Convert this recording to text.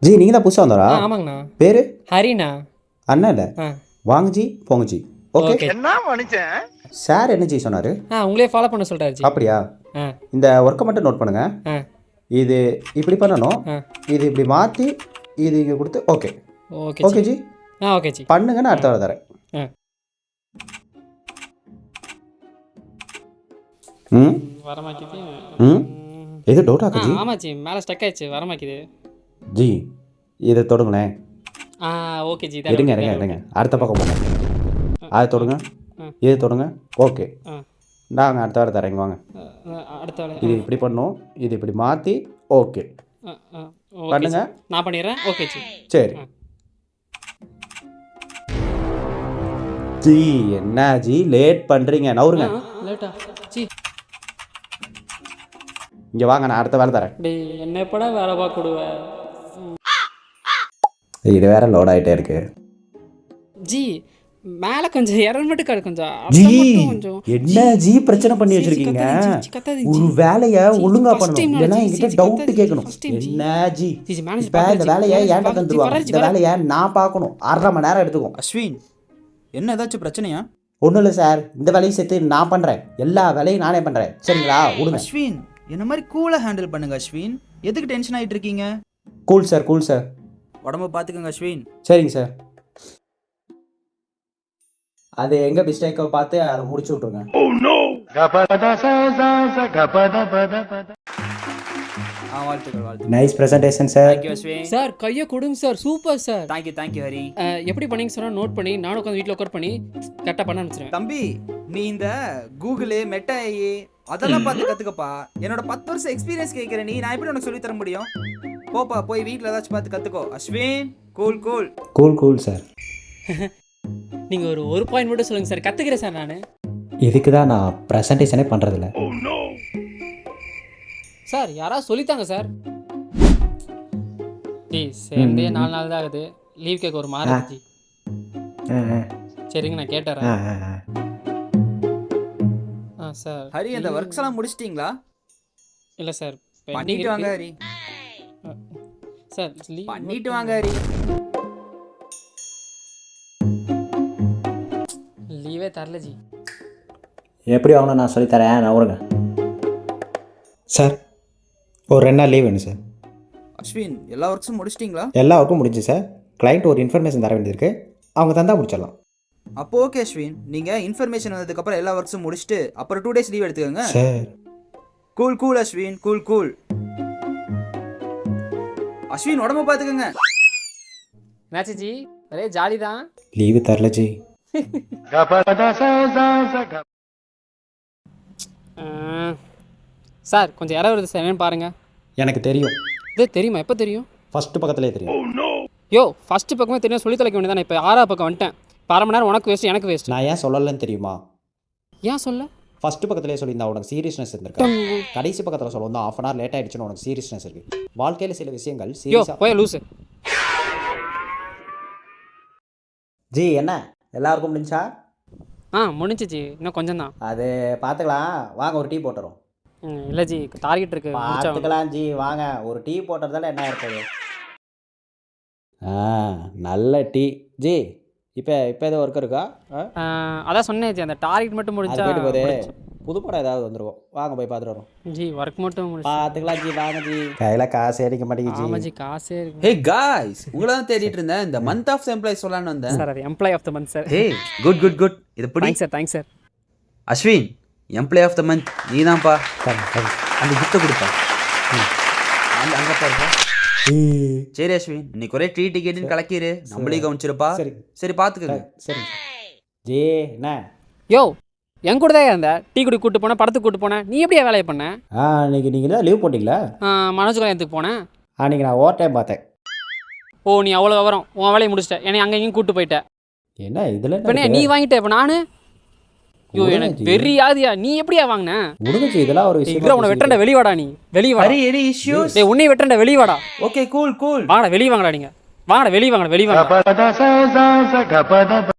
G நீங்கள் தான் புதுசாக வந்தாரா? ஆமாங்கண்ணா. பேர் ஹரிண்ணா. அண்ணா இல்லை, வாங்க ஜி, போங்க ஜி. ஓகே. என்ன மனுஷன் சார் என்ன ஜி சொன்னார்? உங்களே ஃபாலோ பண்ண சொல்கிறாரு ஜி. அப்படியா? இந்த ஒர்க்கை மட்டும் நோட் பண்ணுங்க. இது இப்படி பண்ணணும், இது இப்படி மாற்றி இது இங்கே கொடுத்து. Okay okay okay G. Okay G, பண்ணுங்க, நான் அடுத்த வாரம் தரேன். ம் வரமாக்கிது. ம் எது டவுட் ஆக்கு ஜி? ஆமாம் ஜி, மேலே ஸ்டக் ஆயிடுச்சு, வரமாக்கிது ஜி. இதை தொடுங்களேன். ஓகே ஜி, இருங்க இருங்க இருங்க, அடுத்த பக்கம் போங்க. அதை தொடுங்க, இது தொடுங்க. ஓகே, நாங்கள் அடுத்த வாரம் தரேங்க, வாங்க. அடுத்த வேலை இது இப்படி பண்ணணும், இது இப்படி மாற்றி. ஓகே பண்ணுங்க, நான் பண்ணிடுறேன். ஓகே ஜி, சரி. ஜி என்ன ஜி லேட் பண்ணுறீங்க? நவுருங்க. லேட்டா ஜி? இங்கே வாங்க, நான் அடுத்த வேலை தரேன். டேய், என்ன எப்படா வேலை பார்க்க விடுவேன்? இது வேற லோட் ஆகிட்டே இருக்கு ஜி. மேலே கொஞ்சம் இடம் மட்டும் கிடக்கு, கொஞ்சம் ஜி. கொஞ்சம் என்ன ஜி பிரச்சனை பண்ணி வச்சிருக்கீங்க? ஒரு வேலையை ஒழுங்கா பண்ணணும், இல்லைன்னா என்கிட்ட டவுட் கேட்கணும். என்ன ஜி இப்போ இந்த வேலையை ஏன்டா தந்துருவாங்க? இந்த வேலையை நான் பார்க்கணும், 1/2 மணி நேரம் எடுத்துக்கும். அஸ்வின், என்ன ஏதாச்சும் பிரச்சனையா? ஒன்றும் இல்லை சார், இந்த வேலையும் சேர்த்து நான் பண்ணுறேன், எல்லா வேலையும் நானே பண்ணுறேன், சரிங்களா? விடுங்க. அஸ்வின், என்ன மாதிரி கூலாக ஹேண்டில் பண்ணுங்க அஸ்வின். எதுக்கு டென்ஷன் ஆகிட்டு இருக்கீங்க? Cool sir, cool sir. உடம்ப பார்த்துக்கோங்க அஸ்வின். சரிங்க சார். அது எங்க மிஸ்டேக்கை பார்த்து அதை முடிச்சு விட்ருங்க. வாழ்த்துக்கள் வாழ்த்துக்கள். Nice presentation sir. Thank you Ashwin. Sir கையை கொடுங்க sir, super sir. Thank you Hari. எப்படி பண்ணீங்க சொன்னால் நோட் பண்ணி நானும் உட்காந்து வீட்டில் உட்கார் பண்ணி கரெக்டாக பண்ண ஆரம்பிச்சிருவேன். தம்பி, நீ இந்த கூகுளு மெட்டா ஏஐ அதெல்லாம் பார்த்து கற்றுக்கப்பா. என்னோட 10 வருஷம் எக்ஸ்பீரியன்ஸ் கேட்குற நீ, நான் எப்படி உனக்கு சொல்லி தர முடியும்? போப்பா, போய் வீட்டில் ஏதாச்சும் பார்த்து கற்றுக்கோ. Ashwin, cool cool cool cool sir. நீங்கள் ஒரு பாயிண்ட் மட்டும் சொல்லுங்கள் சார், கற்றுக்கிறேன் சார் நான். இதுக்கு தான் நான் ப்ரெசன்டேஷனே பண்ணுறதில்ல சார். யாராவது சொல்லித்தாங்க சார். ப்ளீஸ், சேர்ந்தே 4 நாள் தான் ஆகுது, லீவ் கேட்க ஒரு மாதிரி இருந்துச்சு. சரிங்க, நான் கேட்டுறேன். சார் ஹரி, அந்த ஒர்க்ஸ் எல்லாம் முடிச்சிட்டிங்களா? இல்லை சார், பண்ணிட்டு வாங்க ஹரி. சார் பண்ணிட்டு வாங்க ஹரி. லீவே தரல ஜி. எப்படி வாங்கணும் நான் சொல்லித்தரேன், நான் வருங்க சார். ஒரு 2 நாள் லீவ் வேணும் சார். அஸ்வின், எல்லா ஒர்க்ஸும் முடிச்சிட்டிங்களா? எல்லா ஒர்க்கும் முடிஞ்சு சார். கிளைண்ட் ஒரு இன்ஃபர்மேஷன் தர வேண்டியிருக்கு, அவங்க தந்தால் முடிச்சிடலாம். அப்போ ஓகே அஸ்வின், நீங்கள் இன்ஃபர்மேஷன் வந்ததுக்கப்புறம் எல்லா ஒர்க்ஸும் முடிச்சுட்டு அப்புறம் 2 டேஸ் லீவ் எடுத்துக்கோங்க sir. Cool cool Ashwin, cool cool. Ashwin, உடம்ப பார்த்துக்கோங்க. என்னாச்சு ஜி? ஒரே ஜாலி தான். லீவு தரல ஜி. சார் கொஞ்சம் இடம் வருது சார், என்னன்னு பாருங்க. எனக்கு தெரியும். இதே தெரியுமா? எப்போ தெரியும்? ஃபஸ்ட்டு பக்கத்துலேயே தெரியும். யோ, ஃபஸ்ட்டு பக்கமே தெரியும், சொல்லி தொலைக்க வேண்டியதானே. இப்போ 6ஆவது பக்கம் வந்துட்டேன். இப்போ 1/2 மணி நேரம் உனக்கு வேஸ்ட், எனக்கு வேஸ்ட். நான் ஏன் சொல்லலைன்னு தெரியுமா? ஏன் சொல்ல? ஃபஸ்ட்டு பக்கத்துலேயே சொல்லியிருந்தா உனக்கு சீரியஸ்னஸ் இருந்திருக்கா? கடைசி பக்கத்தில் சொல்ல வந்து 1/2 hour லேட் ஆகிடுச்சுன்னு உனக்கு சீரியஸ்னஸ் இருக்குது. வாழ்க்கையில் சில விஷயங்கள் யோ சீரியஸாக. போய் லூஸு. ஜி என்ன எல்லாருக்கும் முடிஞ்சா? முடிஞ்சு ஜி, இன்னும் கொஞ்சம் தான். அது பார்த்துக்கலாம், வாங்க ஒரு டீ போட்டுறோம். இல்லை ஜி, டார்கெட் இருக்குது. பார்த்துக்கலாம் ஜி, வாங்க ஒரு டீ போட்டுறதால என்ன இருக்குது? நல்ல டீ ஜி. இப்போ ஏதோ ஒர்க் இருக்கா? அதான் சொன்னேன் ஜி, அந்த டார்கெட் மட்டும் முடிஞ்சா போதே. புது படம் ஏதாவது வந்துருவோம், வாங்க போய் பார்த்துட்டு வரோம். ஜி. ஒர்க் மட்டும் பார்த்துக்கலாம் ஜி, வாங்க ஜி. கையில் காசு அடிக்க மாட்டேங்குது. ஆமாம் ஜி, காசே இருக்கு. ஹே காய்ஸ், உங்களை தான் தேடிட்டு இருந்தேன். இந்த மந்த் ஆஃப் எம்ப்ளாய்ஸ் சொல்லலான்னு வந்தேன் சார். அது எம்ப்ளாய் ஆஃப் த மந்த் சார். Hey, good good good. இது பிடி. தேங்க்ஸ் சார். Ashwin, employee of the month நீ தான்ப்பா. அந்த கிஃப்ட்டை கொடுப்பா. அங்கே பாருப்பா. சரி அஸ்வின், இன்னைக்கு ஒரே டீ டிக்கெட்டுன்னு கலக்கிடு, நம்மளையும் கவனிச்சிருப்பா. சரி பார்த்துக்கங்க. சரி ஜி. என்ன யோ, என் கூட தான் அந்த டீ குடி கூப்பிட்டு போனேன், படத்துக்கு கூப்பிட்டு போனேன். நீ எப்படியா வேலையை பண்ண? அன்றைக்கி நீங்கள் தான் லீவ் போட்டிங்களா? மனோஜ் கல்யாணத்துக்கு போனேன். அன்றைக்கி நான் ஓவர் டைம் பார்த்தேன். ஓ, நீ அவ்வளோ விவரம், உன் வேலையை முடிச்சிட்டேன், என்னை அங்கே இங்கேயும் கூப்பிட்டு போயிட்டேன். என்ன இதில் இப்போ நீ வாங்கிட்ட, இப்போ நான் ஐயோ எனக்கு வெறியாதியா. நீ எப்படியா வாங்கின? முடிஞ்சு இதெல்லாம் ஒரு விஷயம். உன்னை வெட்டண்ட வெளிவாடா, நீ வெளிவாடா. உன்னை வெட்டண்ட வெளிவாடா. Okay cool cool. வாங்கடா வெளியே வாங்கடா, நீங்கள் வாங்கடா வெளியே வாங்கடா, வெளியே வாங்க.